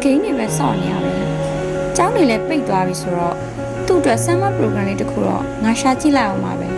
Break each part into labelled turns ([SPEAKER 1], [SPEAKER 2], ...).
[SPEAKER 1] game တွေပဲစောင့်နေရပဲကျောင်းတွေလည်းပိတ်သွားပြီဆိုတော့သူ့အတွက် summer program လေးတစ်ခုတော့ငါရှာကြည့်လိုက်အောင်ပါပဲ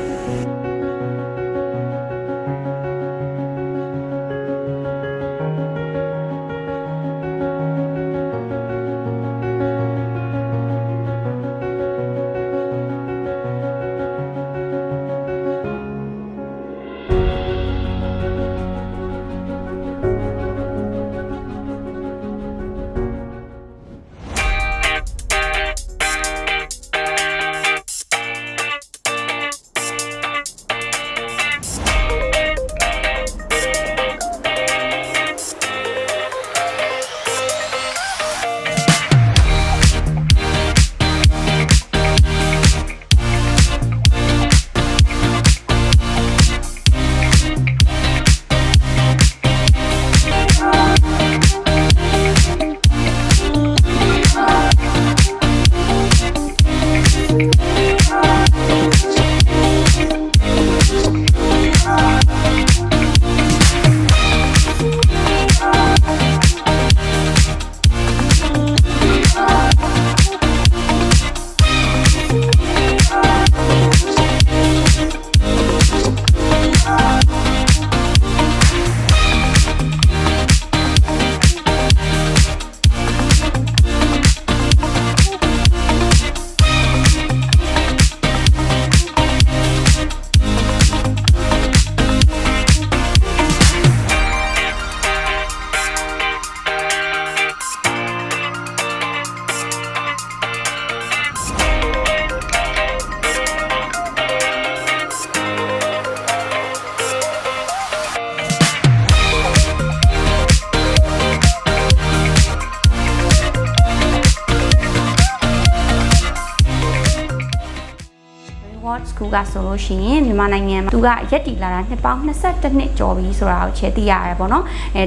[SPEAKER 1] school ကဆိုလို့ရှိရင်မြန်မာနိုင်ငံမှာသူကရက်တီလာတာနှစ်ပေါင်း22နှစ်ကျော်ပြီဆိုတာကိုချဲသိရတယ်ပေါ့နော်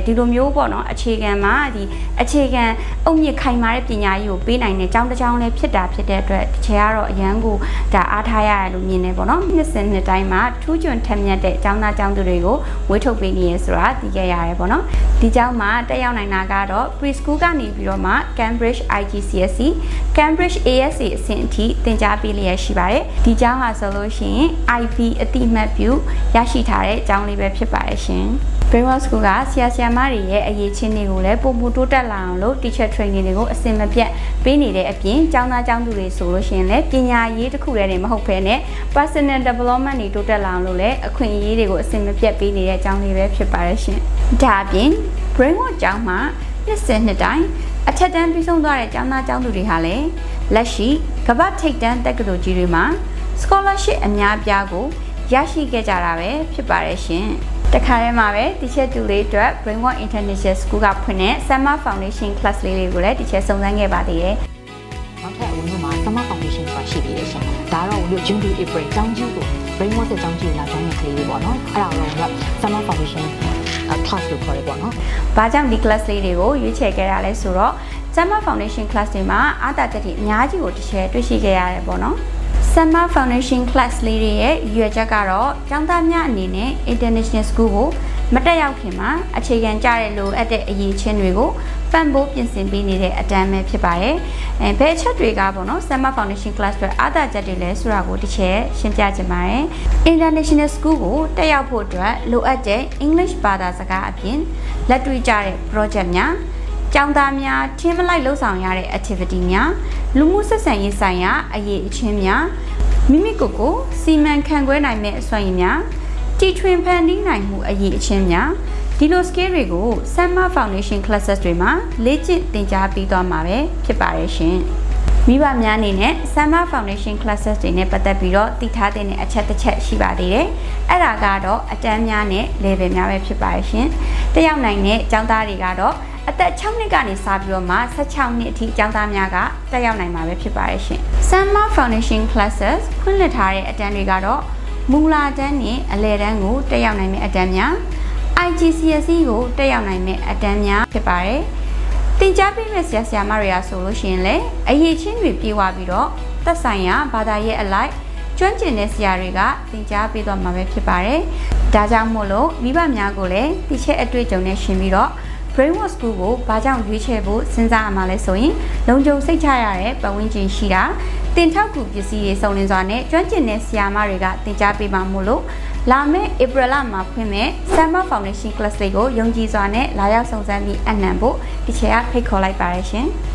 [SPEAKER 1] ဒီလိုမျိုးပေါ့နော်အခြေခံမှာဒီအခြေခံအုတ်မြစ်ခိုင်မာတဲ့ပညာရေးကိုပေးနိုင်တဲ့ကျောင်းတစ်ကျောင်းလည်းဖြစ်တဲ့အတွက်ချဲကတော့အရန်ကိုဒါအားထားရတယ်လို့မြင်နေပေါ့နော်နှစ်စဉ်နှစ်တိုင်းမှာထူးချွန်ထက်မြက်တဲ့ကျောင်းသားကျောင်းသူတွေကိုဝေးထုတ်ပေးနေရဆိုတာသိခဲ့ရတယ်ပေါ့နော်ဒီကျောင်းမှာတက်ရောက်နိုင်တာကတော့ preschool ကနေပြီးတော့မှ Cambridge IGCSE Cambridge ASA အဆင့်အထိသင်ကြားပေးလျက်ရှိပါတယ်ဒီကျောင်းဟာဆိုလို့ရှိရင် IB အတိအမှတ်ပြုရရှိထားတဲ့အကြောင်းလေးပဲဖြစ်ပါတယ်ရှင် Brainwash School ကဆရာဆရာမတွေရဲ့အရေးချင်းတွေကိုလည်းပုံမူတိုးတက်လာအောင်လို့ teacher training တွေကိုအစင်မပြတ်ပေးနေတဲ့အပြင်ကျောင်းသားကျောင်းသူတွေဆိုလို့ရှိရင်လည်းပညာရေးတစ်ခုတည်းနဲ့မဟုတ်ဘဲနဲ့ personal development တွေတိုးတက်လာအောင်လို့လည်းအခွင့်အရေးတွေကိုအစင်မပြတ်ပေးနေတဲ့အကြောင်းလေးပဲဖြစ်ပါတယ်ရှင်ဒါအပြင် Brainwash ကျောင်းမှာနှစ်စဉ်နှစ်တိုင်းအထက်တန်းပြီးဆုံးသွားတဲ့ကျောင်းသားကျောင်းသူတွေဟာလည်းလက်ရှိကမ္ဘာထိပ်တန်းတက္ကသိုလ်ကြီးတွေမှာ scholarship အများအပြားကိုရရှိခဲ့ကြတာပဲဖြစ်ပါတယ်ရှင်တခါတည်းမှာပဲ teacher တူလေးအတွက် Brainwash International School ကဖွင့်တဲ့ Summer Foundation Class လေးတွေကိုလည်း teacher စုံစမ်းခဲ့ပါသေးတယ်
[SPEAKER 2] နောက်ထပ်အဝင်တို့မှာ Summer Foundation ဆိုတာရှိသေးတယ်ရှင်ဒါတော့ဝင်တို့ June to April ကျောင်းကြီးကို Brainwash တဲ့ကျောင်းကြီးကိုလာကျောင်းနေကလေးလေးပေါ့နော်အဲ့ဒါတော့ Summer Foundation class လို့ခေါ်ရပေါ့နော်
[SPEAKER 1] ။ဘာကြောင့်ဒီ class လေးတွေကိုရွေးချယ်ခဲ့ရလဲဆိုတော့ Summer Foundation class တွေမှာအားသာချက်တွေအများကြီးကိုတစ်ချက်တွေ့ရှိခဲ့ရတယ်ပေါ့နော်။ Summer Foundation class လေးတွေရဲ့ရည်ရွယ်ချက်ကတော့ကျောင်းသားများအနေနဲ့ International School ကိုမတက်ရောက်ခင်မှာအခြေခံကြတဲ့လိုအပ်တဲ့အရေးချင်းတွေကိုပံ့ပိုးပြင်ဆင်ပေးနေတဲ့အတန်းပဲဖြစ်ပါတယ်။ဘယ်အချက်တွေကပေါ့နော် Summer Foundation class တွေအားသာချက်တွေလဲဆိုတာကိုတစ်ချက်ရှင်းပြချင်ပါတယ်။ International School ကိုတက်ရောက်ဖို့အတွက်လိုအပ်တဲ့ English ဘာသာစကားအပြင်လက်တွေ့ကျတဲ့ project များကျောင်းသားများထင်းမလိုက်လှုပ်ဆောင်ရတဲ့ activity များလူမှုဆက်ဆံရေးဆိုင်ရာအရေးအချင်းများမိမိကိုယ်ကိုစီမံခန့်ခွဲနိုင်မယ့်အစွမ်းရည်များတီထွင်ဖန်တီးနိုင်မှုအရေးအချင်းများဒီလို skill တွေကို Summer Foundation classes တွေမှာလေ့ကျင့်သင်ကြားပေးသွားမှာပဲဖြစ်ပါတယ်ရှင်မိဘများအနေနဲ့ Summer Foundation classes တွေနဲ့ပတ်သက်ပြီးတော့သိထားတဲ့အချက်တစ်ချက်ရှိပါသေးတယ်။အဲ့ဒါကတော့အတန်းများနဲ့ level များပဲဖြစ်ပါရှင်။တက်ရောက်နိုင်တဲ့ကျောင်းသားတွေကတော့အသက်6နှစ်ကနေစပြီးတော့မှ16နှစ်အထိကျောင်းသားများကတက်ရောက်နိုင်မှာပဲဖြစ်ပါတယ်ရှင်။ Summer Foundation classes ဖွင့်လှစ်ထားတဲ့အတန်းတွေကတော့မူလာတန်းနဲ့အလယ်တန်းကိုတက်ရောက်နိုင်မယ့်အတန်းများ IGCSE ကိုတက်ရောက်နိုင်မယ့်အတန်းများဖြစ်ပါတယ်။သင်ကြားပေးမယ့်ဆရာဆရာမတွေကဆိုလို့ရှိရင်လည်းအရေးချင်းတွေပြေဝပြီးတော့သက်ဆိုင်ရာဘာသာရေးအလိုက်ကျွမ်းကျင်တဲ့ဆရာတွေကသင်ကြားပေးသွားမှာပဲဖြစ်ပါတယ်။ဒါကြောင့်မို့လို့မိဘများကိုလည်းဒီချက်အတွေ့အကြုံနဲ့ရှင်ပြီးတော့ Brainwash School ကိုဘာကြောင့်ရွေးချယ်ဖို့စဉ်းစားရမှာလဲဆိုရင်လုံခြုံစိတ်ချရတဲ့ပတ်ဝန်းကျင်ရှိတာတင်ထောက်ကူပစ္စည်းတွေစုံလင်စွာနဲ့ကျွမ်းကျင်တဲ့ဆရာမတွေကသင်ကြားပေးမှာမို့လို့လာမယ့် April လမှာဖွင့်မဲ့ Summer Foundation Class လေးကိုယုံကြည်စွာနဲ့လာရောက်ဆောင်စမ်းပြီးအနှံဖို့ဒီချက်ကဖိတ်ခေါ်လိုက်ပါရရှင်။